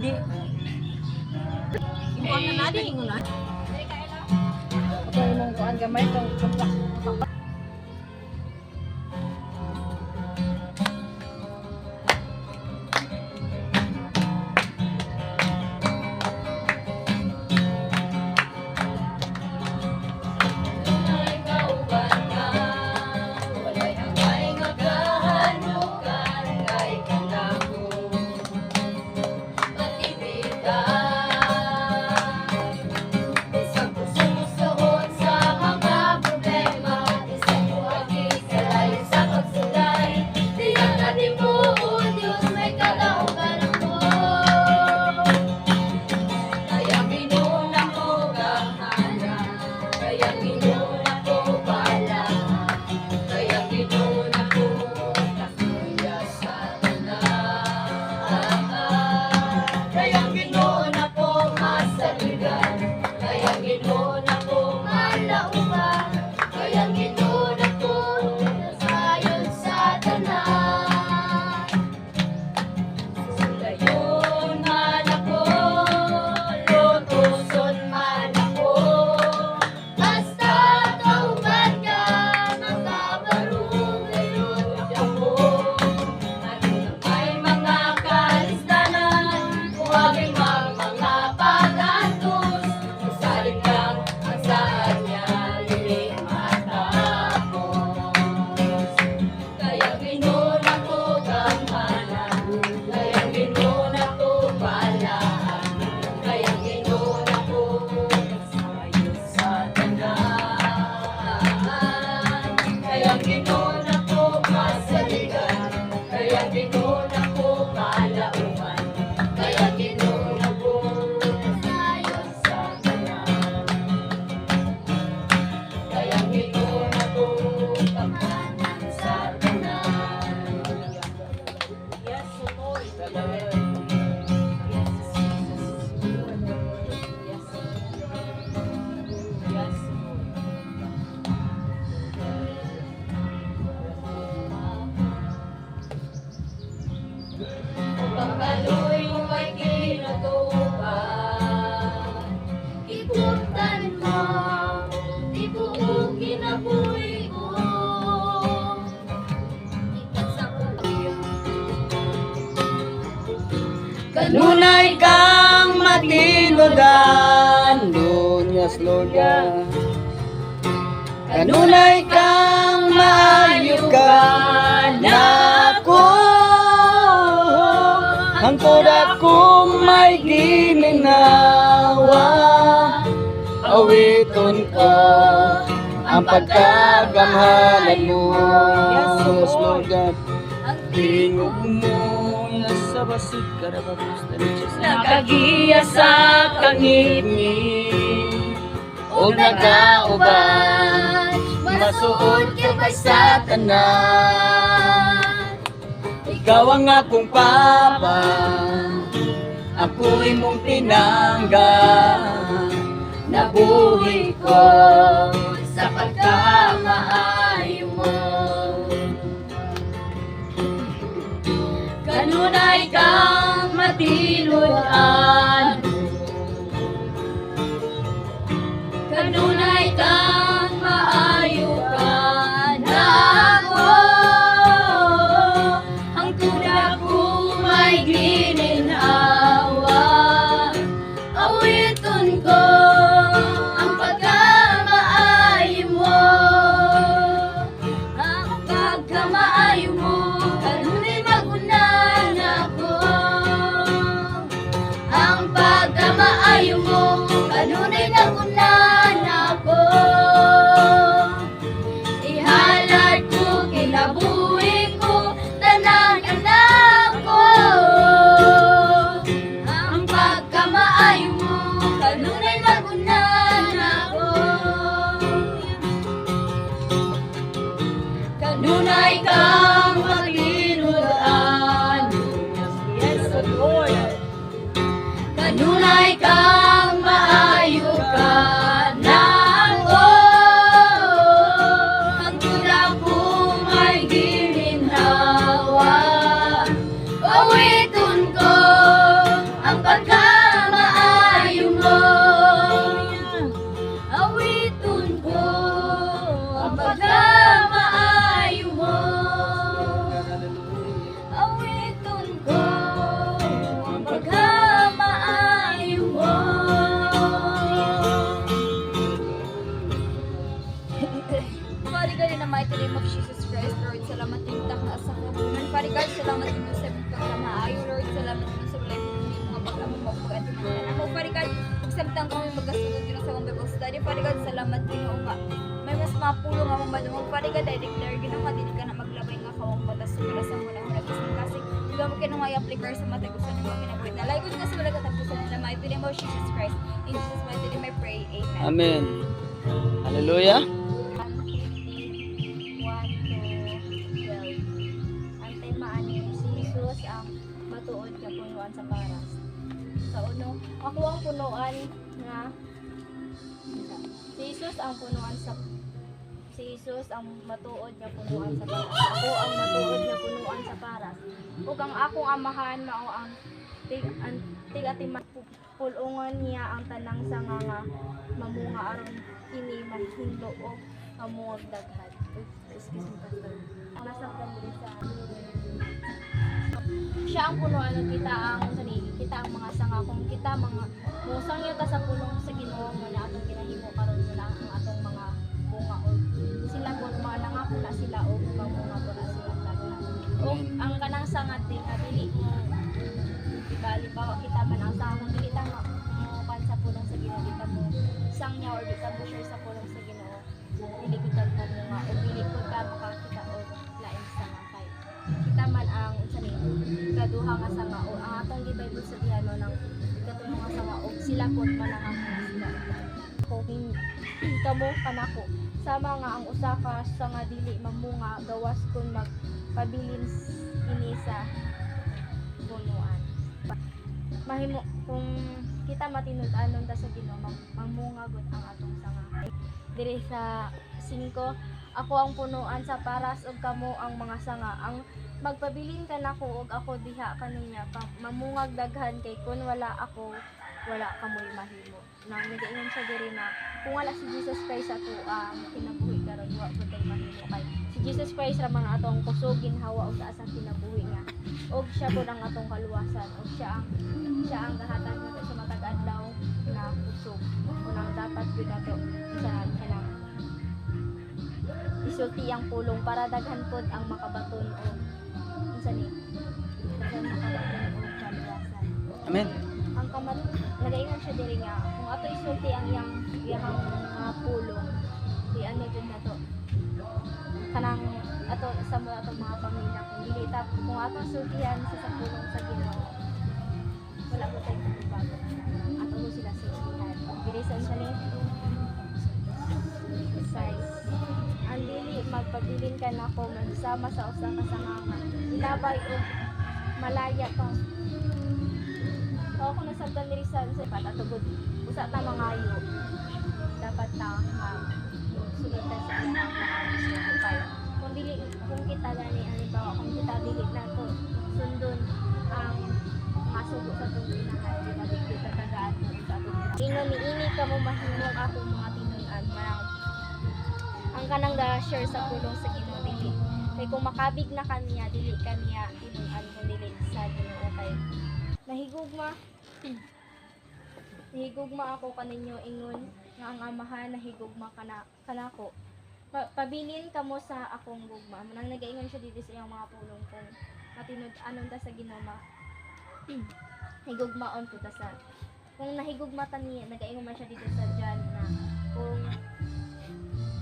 Di. Imo na nadi ingon na. Ako imong kuan gamay tong kapak. Kanunay kang matinudan, Lunyas Loda. Kanunay kang maayo ka na ako. Hangtod akong may giminawa, awiton ko ang pagkagamhanan mo. Yes, Lord. Ang tingog mo sa basig karababos nakagiya sa kangibig o nagauban masuod kay sa tanan. Ikaw ang akong papa, ako imong tinangga, nabuhi ko sa pagkamaayo mo. Kanunay kang matinudan, kanunay kang maayo ka na ako. Ang tuda ko may gininawa, awiton ko ang pagkamaayo mo. Ang pagkamaayo mo, kanunay magunan ako. Ang pagkamaayo mo, kanunay nagunan ako. Ihalad ko, kinabuhi ko, tanang anak ko. Ang pagkamaayo mo, kanunay nagunan ako. Kanunay kang matinudan, yes, Lord. Kanunay kang maayo ka na ako. Ang tula ko may giminhawa, awiton ko ang Daddy Father God, salamat Ginoo nga. May mas mapulong ang madungog Father God, I declare Ginoo nga dili ka na maglabay nga kawang batas sa sa muna muna bising kasi diba mo kinong ay apply sa mata gusto nimo kinabuhi. Dalay ko nga sa wala katapusan nila mighty name of Jesus Christ. In Jesus mighty name I pray. Amen. Amen. Hallelujah. 1:12. Ang tema ani si Jesus ang matuod nga punuan sa paras. Sa uno, ako ang punuan nga si Jesus ang punuan sa si Jesus ang matuod nga punuan sa paras. Ako ang matuod nga punuan sa paras. Ug ang akong amahan mao ang ati pulungan niya ang tanang sanga nga mamunga aron kini mahinlo og among daghan. Excuse me, pastor. Ang nasabtan din sa siya ang punuan ug kita ang kita ang mga sanga kung kita mga musang yun ta sa pulong sa Ginoo mo na atong ginahimo karon wala ang atong mga bunga o sila po mga nangako na sila o mamunga po na sila daghan. O ang kanang sanga din nga dili mo halimbawa kita man ang sanga kung dili ta mo sa pulong sa Ginoo dito mo sang niya or dito mo share sa pulong sa Ginoo dili ko tag mga o dili ko ta makakita o lain sanga kay kita man ang unsa ni kaduha nga sanga o ang atong gibible sa diano ng katulong nga sanga o sila pod manangako sila ko kamo kanako sama nga ang usa ka sanga dili mamunga gawas kun magpabilin ini sa punuan mahimo kung kita matinud-anon ta sa Ginoo mamunga gud ang atong sanga diri sa 5 ako ang punuan sa paras ug kamo ang mga sanga ang magpabilin ka nako ug ako diha kaniya mamungag daghan kay kun wala ako wala kamoy mahimo nang nagaingon siya diri na kung wala si Jesus Christ ato kinabuhi karon wa pud tay mahimo kay si Jesus Christ ra man atong kusogin hawa og taas ang kinabuhi nga og siya pud ang atong kaluwasan og siya ang gahatag nato sa matag adlaw na kusog unang dapat gyud nato sa kanang isulti ang pulong para daghan pod ang makabaton og unsa ni daghan makabaton og kaluwasan. Amen. Ang kamat nagaingon siya diri nga kung ato isulti ang iyang pulong di ano jud nato kanang ato sa mga atong mga pamilya kung dili ta kung ato sultihan sa pulong sa Ginoo wala ko tay pagbabago ato mo sila sultihan diri sa unsa ni size ang dili magpabilin ka nako magsama sa usa ka sanganga ilabay og malaya ka ako nasabtan diri sa patugod usa ta mangayo dapat ta sunod ta sa iyang mga kay kung dili kung kita gani halimbawa kung kita dili nato sundon ang masugo sa tong inahan di ba kita tagaan sa atong ingon niini ka mo mahimong akong mga tinun-an marang ang kanang share sa pulong sa Ginoo dili kay kung makabig na kaniya dili kaniya tinun-an kung dili sa Ginoo kay nahigugma ako kaninyo ingon nga ang amahan nahigugma kanako pabilin kamo sa akong gugma manang nagaingon siya dito sa iyang mga pulong kung matinud-anon ta sa Ginoo higugmaon ko ta sa kung nahigugma ta niya nagaingon man siya dito sa John na kung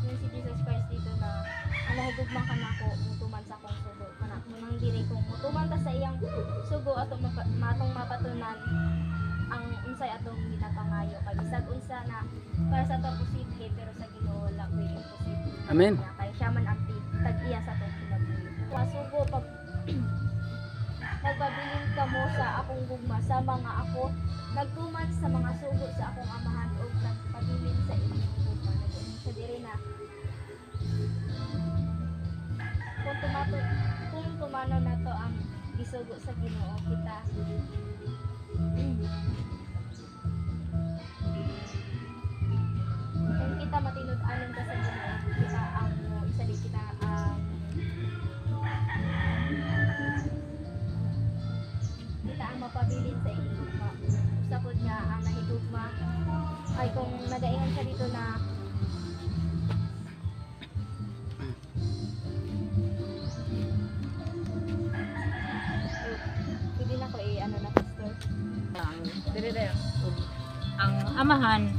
yung si Jesus Christ dito na ang nahigugma kanako mutuman sa akong sugo manang diri kung mutuman ta sa iyang sugo ato matong mapatunan ang unsay atong ginapangayo kay bisag unsa na para sa ato posible pero sa Ginoo wala way imposible. Amen. Kay siya man ang tag-iya sa atong kinabuhi. Masugo pag nagpabilin kamo sa akong gugma sa mga ako nagtuman sa mga sugo sa akong amahan ug nagpabilin sa inyong gugma. Nagtuman sa diri na kung tumano na to ang gisugo sa Ginoo kita kung kita matinud-anon ka sa Ginoo kita ang isa din kita ang mapabilin sa higugma usapod nga ang nahigugma ay kung nagaingon siya dito na pwede na ko ano na pastor Ang amahan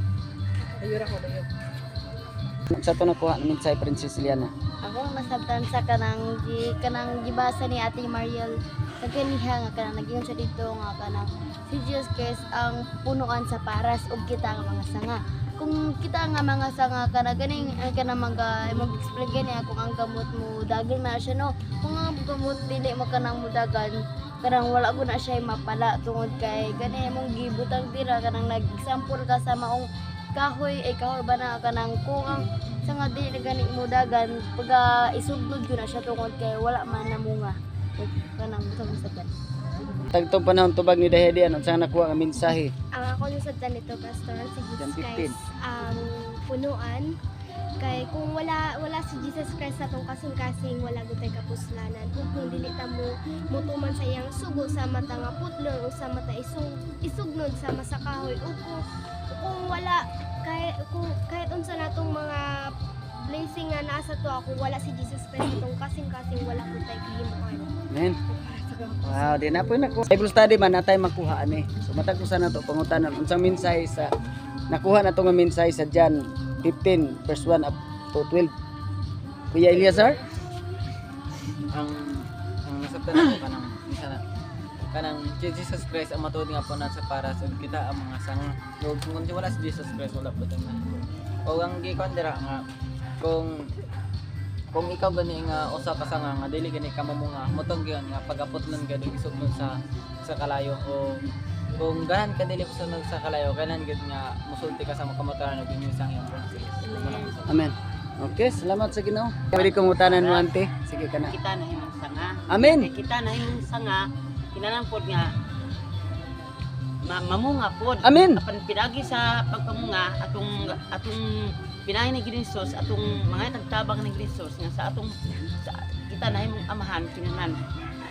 Sa to nakuha ng mensahe Princess Liana. Ako masabtan sa kanang gibasa ni Ate Mariel sa kaniha nga kanang naging siya dito nga kanang si Jesus Christ ang punuan sa paras ug kita nga mga sanga. Kung kita nga mga sanga kana ganing kana mag-explain gani kung ang gamot mo dagan na siya no. Kung ang gamot dili mo kanang mudagan kanang wala ko na siya mapala tungod kay gani mong gibutang dira kanang nag-example ka sa maong kahoy ay kahoy ba na kanang kung ang sanga di na gani mo dagan pag isuglod ko na siya tungod kay wala man na munga kanang saban. Tagtong panahon tubag ni Dahedi ano sa nakuha nga mensahe. Ang ako nusabtan nito, Pastor, si John Jesus 15. Christ ang punuan. Kay kung wala si Jesus Christ sa tong kasing-kasing, wala gutay kapuslanan. Kung dili ta mo mutuman sa iyang sugo sa mata nga putlon o sa mata isugnod sa masakahoy o kung wala kahit unsa natong mga blessing nga nasa to ako wala si Jesus Christ sa tong kasing-kasing wala gutay kahimuan. Amen. Wow, di na po nako. Bible study man natay makuha ani. So matag ko sana to pangutanon unsang mensahe sa nakuha na to nga mensahe sa John 15 verse 1 up to 12. Kuya Eliazar? ang nasabtan ako kanang Jesus Christ ang matuod nga po na sa para sa kita ang mga sanga. Kung wala si Jesus Christ wala po tayo. O ang gikon dira nga kung ikaw gani nga usa ka sanga nga dili gani ka mamunga motong gyud nga pagaputlon ka dili sugnon sa kalayo o kung gahan ka dili sunod sa kalayo kailan gyud nga musulti ka sa makamotaran og inyong sang iyong Francis. Amen. Okay, salamat sa Ginoo. Pwede kong utanan mo ante. Sige ka na. Kita na himong sanga. Amen. Kita na himong sanga. Kinahanglan pod nga mamunga pod. Amen. Apan pinagi sa pagpamunga atong pinahin ni Kristo atong mga tagtabang ni Kristo nga sa atong kita na himong amahan kinahanglan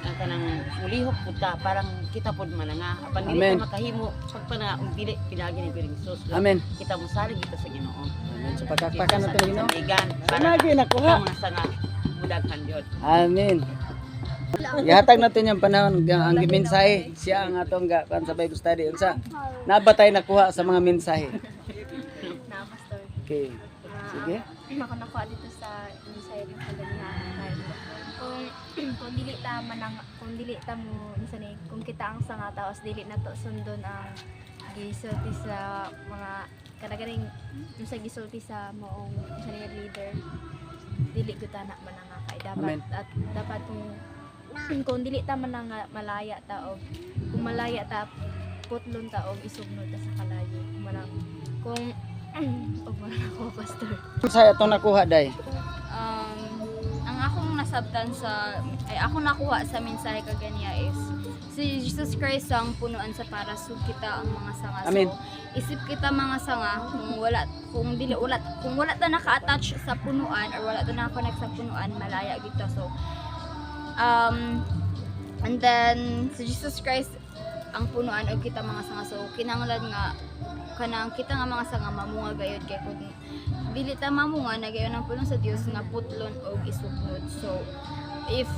ang kanang mulihok pud ta parang kita pod man nga apan dili Amen. ka makahimo pagpana ug dili pinagi ni Kristo. Amen. Kita mo salig kita sa Ginoo. Amen. So pagkakpakan na to ng Ginoo. Para Lagi nakuha. mga sanga mudaghan jud. Amen. Ihatag natin yung panahon ang mensahe siya ang atong kan sa Bible study unsa nabatay nakuha sa mga mensahe. Na, Pastor. Okay. Sige. Ako nakuha dito sa mensahe rin sa ganihan. Kung dili ta mo isa ni kung kita ang sanga taos dili na to sundon ang gisulti sa mga kanagaring yung sa gisulti sa moong isa ni leader dili ko ta na mananga kay Amen. dapat kung dili ta mananga malaya ta og kung malaya ta putlon ta og isugnod ta sa kalayo kung og wala ko pastor. Sa atong nakuha day. Ang akong nasabtan ako nakuha sa mensahe kaganiya is si Jesus Christ ang punuan sa para so kita ang mga sanga. Amen. So isip kita mga sanga kung wala ta naka-attach sa punuan or wala ta naka-connect sa punuan malaya kita. So and then si Jesus Christ ang punuan og kita mga sanga. So kinahanglan nga kanang kita nga mga sanga mamunga gayud kay kung dili ta mamunga nagayon ang pulong sa Dios nga putlon og isugnod. So if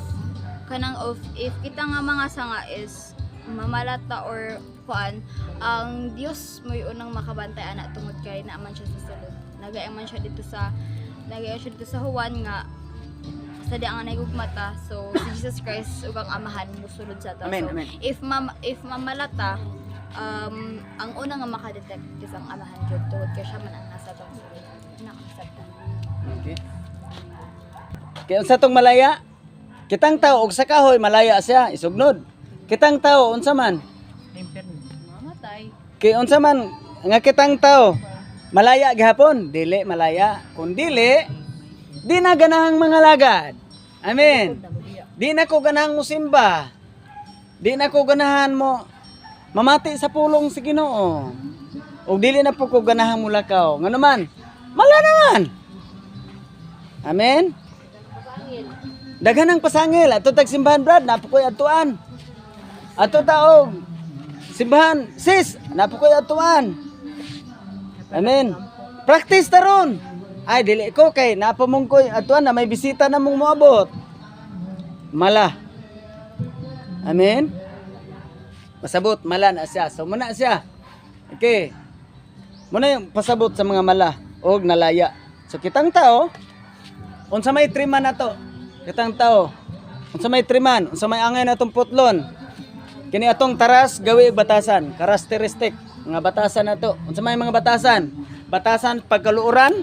kita nga mga sanga is mamalata or kuan ang Dios mo unang makabantay ana tungod kay naaman siya sa sulod. Nagayon man siya dito sa Juan nga sa di ang nagugmata. So si Jesus Christ ug ang amahan mosulod sa ta. Amen, So amen. if mamalata ang una nga makadetect is ang amahan jud tungod kay siya man ang nasa tong nakasabtan. Okay. Kaya unsa tong malaya? Kitang tao og sa kahoy malaya siya isugnod. Kitang tao unsa man? Mamatay. Kay unsa man nga kitang tao malaya gihapon, dili malaya. Kung dili, di na ganahang mga lagad. Amen. Di na ko ganahang musimba. Di na ko ganahan mo mamati sa pulong sa Ginoo. Og dili na po ko ganahang mulakaw. Ngano man? Mala naman. Amen. Daghan ang pasangil ato tag simbahan brad napukoy atuan. Ato taog simbahan sis napukoy atuan. Amen. Practice taron. Ay dili ko kay napamungkoy atuan na may bisita na mong moabot. Mala. Amen. Masabot mala na siya. So muna siya. Okay. Muna yung pasabot sa mga mala o nalaya. So kitang tao, unsa may triman na to? Kitang tao, unsa may triman, unsa may angay na itong putlon. Kini atong taras gawi og batasan, karakteristik mga batasan na to. Unsa may mga batasan? Batasan pagkaluoran.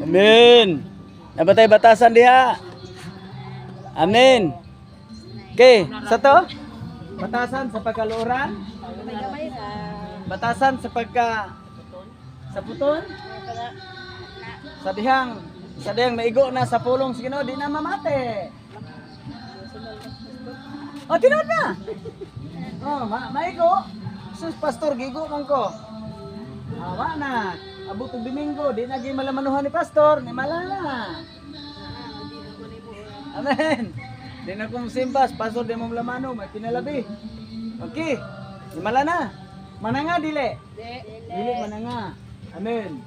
Amen. Nabatay batasan diha. Amen. Okay, sa to? Batasan sa pagkaluoran. Batasan sa sa puton. Sa dihang maigo na sa pulong sa Ginoo di na mamate. Oh, tinod na. Oh, maigo. Sus pastor gigo man ko. Awa na. Abot og Domingo, di na gyud malamanuhan ni pastor, ni malala. Amen. Di na kong simbas, pastor di mo lamano, may pinalabi. Okay. Di malana. Mananga dili. Dili mananga. Amen.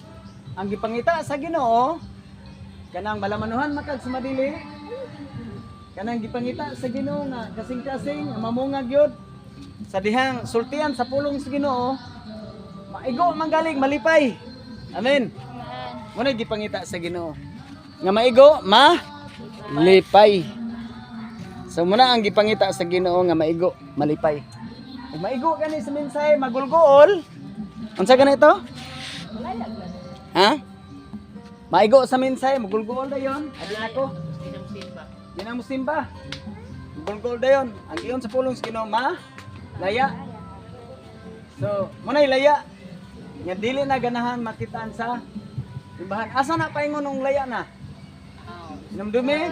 Ang gipangita sa Ginoo kanang malamanuhan makag sumadili. Kanang gipangita sa Ginoo nga kasing-kasing mamungag yun sa dihang sultian sa pulong sa Ginoo. Maigo manggaling malipay. Amen. Muna gipangita sa Ginoo nga maigo malipay. So muna ang gipangita sa Ginoo nga maigo malipay. Ug maigo kani sa mensahe magulgool. Unsa ganito? Ha? Maigo sa mensahe magulgool dayon. Adi nako. Di na mo simba. Magulgool dayon. Ang iyon sa pulong sa Ginoo laya. So muna laya. Nga dili na ganahan makitaan sa simbahan. Asa na paingon ng laya na? Namdumi?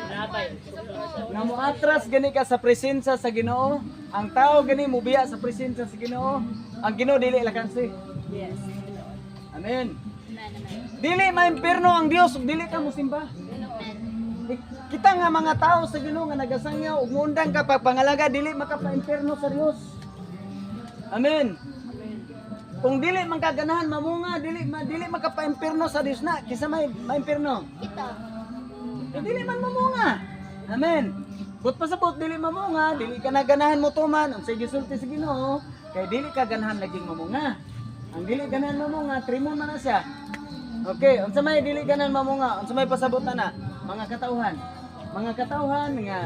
Nga mo atras gani ka sa presensya sa Ginoo. Ang tao gani mubiya sa presensya sa Ginoo. Ang Ginoo dili lakansi. Yes. Amen. Dili maimpierno ang Dios ug dili ka mosimba. Kita nga mga tao sa Ginoo nga nagasangyaw ug muundang ka pagpangalaga dili makapaimpierno sa Dios. Amen. Kung dili man kaganahan mamunga, dili makapaimpierno sa Dios na. Kisa may maimpierno. Dili man mamunga. Amen. But pasabot dili mamunga, dili ka na ganahan mo tuman. Ang sige sulti sa Ginoo, kay dili ka ganahan naging mamunga. Ang dili ganahan mamunga, trimon man na siya. Okay, unsa may dili ganahan mamunga? Unsa may pasabot na? Mga katauhan. Mga katauhan nga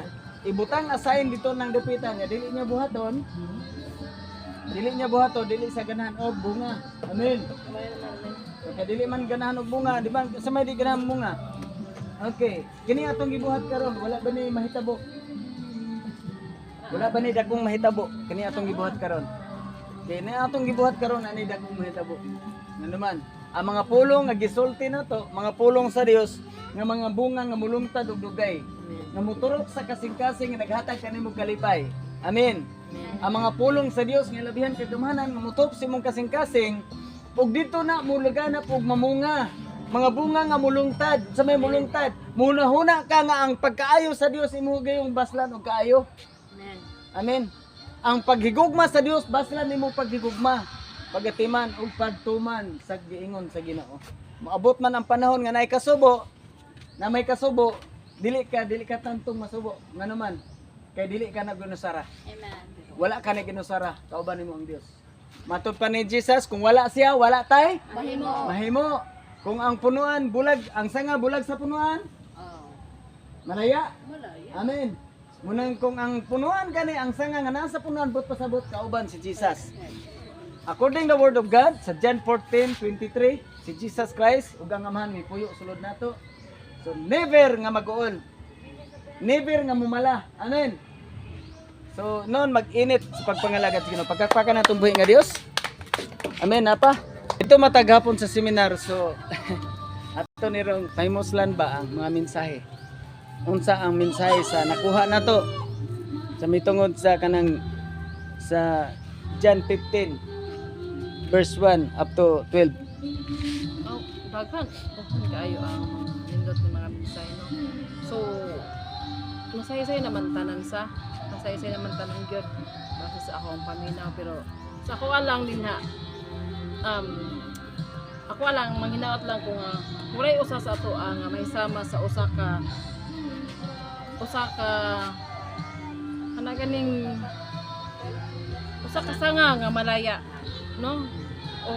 ibutang asayin dito ng dapitan nga dili niya buhaton. Dili niya buhaton, dili sa ganahan og bunga. Amen. Kaya dili man ganahan og bunga, di ba? Sa may di ganahan bunga. Okay, kini atong gibuhat karon, wala ba ni mahitabo? Wala ba ni dagkong mahitabo? Kini atong gibuhat karon. Kini atong gibuhat karon ani dagkong mahitabo. Nga naman, ang mga pulong nga gisulti na to, mga pulong sa Dios, nga mga bunga nga mulungtad og dugay, nga muturok sa kasing-kasing nga naghatag kanimo kalipay. Amen. Ang mga pulong sa Dios nga labihan kay tumanan nga mutop si mong kasing-kasing ug dito na mulaganap og mamunga. Mga bunga nga mulungtad, sa may mulungtad. Munahuna ka nga ang pagkaayo sa Dios imo gayong baslan og kaayo. Amen. Amen. Ang paghigugma sa Dios baslan nimo paghigugma, pagatiman ug pagtuman sa giingon sa Ginoo. Maabot man ang panahon nga naay kasubo, na may kasubo, dili ka tantong masubo. Ngano man? Kay dili ka nagunusara. Amen. Wala ka na ginusara, kauban nimo ang Dios. Matud pa ni Jesus, kung wala siya, wala tay. Mahimo. Mahimo. Kung ang punuan bulag, ang sanga bulag sa punuan, malaya. Amen. Munang kung ang punuan kani ang sanga nga nasa punuan but pasabot kauban si Jesus. According the word of God sa John 14:23, si Jesus Christ ug ang amahan ni puyo sulod nato. So never nga mag-uol. Never nga mumala. Amen. So noon mag-init sa pagpangalagad sa Ginoo. Pagkakpakan natong buhi nga Dios. Amen apa. Ito mataghapon sa seminar, so ato nirong pahimuslan ba ang mga mensahe. Unsa ang mensahe sa nakuha nato sa mitungod sa kanang sa John 15 verse 1 up to 12. Oh, daghan kaayo ang nindot ng mga mensahe no. So masaya-saya naman tanan sa masaya-saya naman tanan gyud base sa akong paminaw, pero sa ako lang din ha. Ako lang manghinaot lang kung walay usa sa ato nga may sama sa usa ka ganing usa ka sanga nga malaya no, o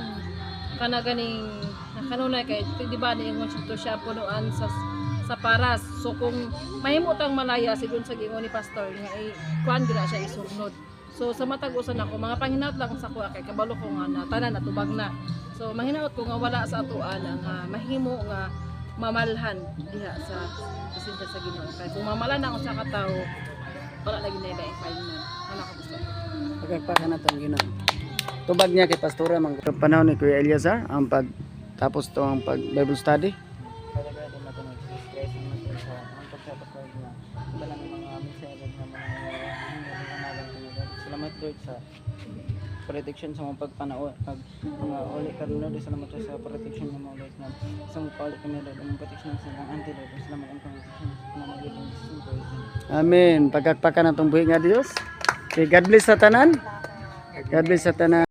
kana ganing kanunay kay di ba niingon siya to siya punuan sa paras. So kung mahimo tang malaya sigon sa gingon ni pastor nga kuan dira siya isurnod. So sa matag usan ako mga panghinaot lang sa kuha kay kabalo ko nga na tanan natubag na. So manghinaot ko nga wala sa atuan nga mahimo nga mamalhan diha sa presensya sa Ginoo. Kay kung mamalan ako sa katawo wala lagi na ilaing paingnan. Wala ka gusto. Pagkagpaka na itong Ginoo. Tubag niya kay Pastora, mga panahon ni Kuya Eliazar, ang pagtapos to ang Bible study. Kada kaya din natin stress natin sa ang pagtapos na wala ng mga mensahe ng mga salamat Lord sa protection sa mga pagpanao pag mga uli karon Lord, salamat sa protection ng mga Lord na sa mga pauli kami Lord ang protection sa mga anti Lord, salamat ang protection sa mga Lord. Amen. Pagkagpaka na itong buhi nga Diyos. Okay, God bless sa tanan. God bless sa tanan.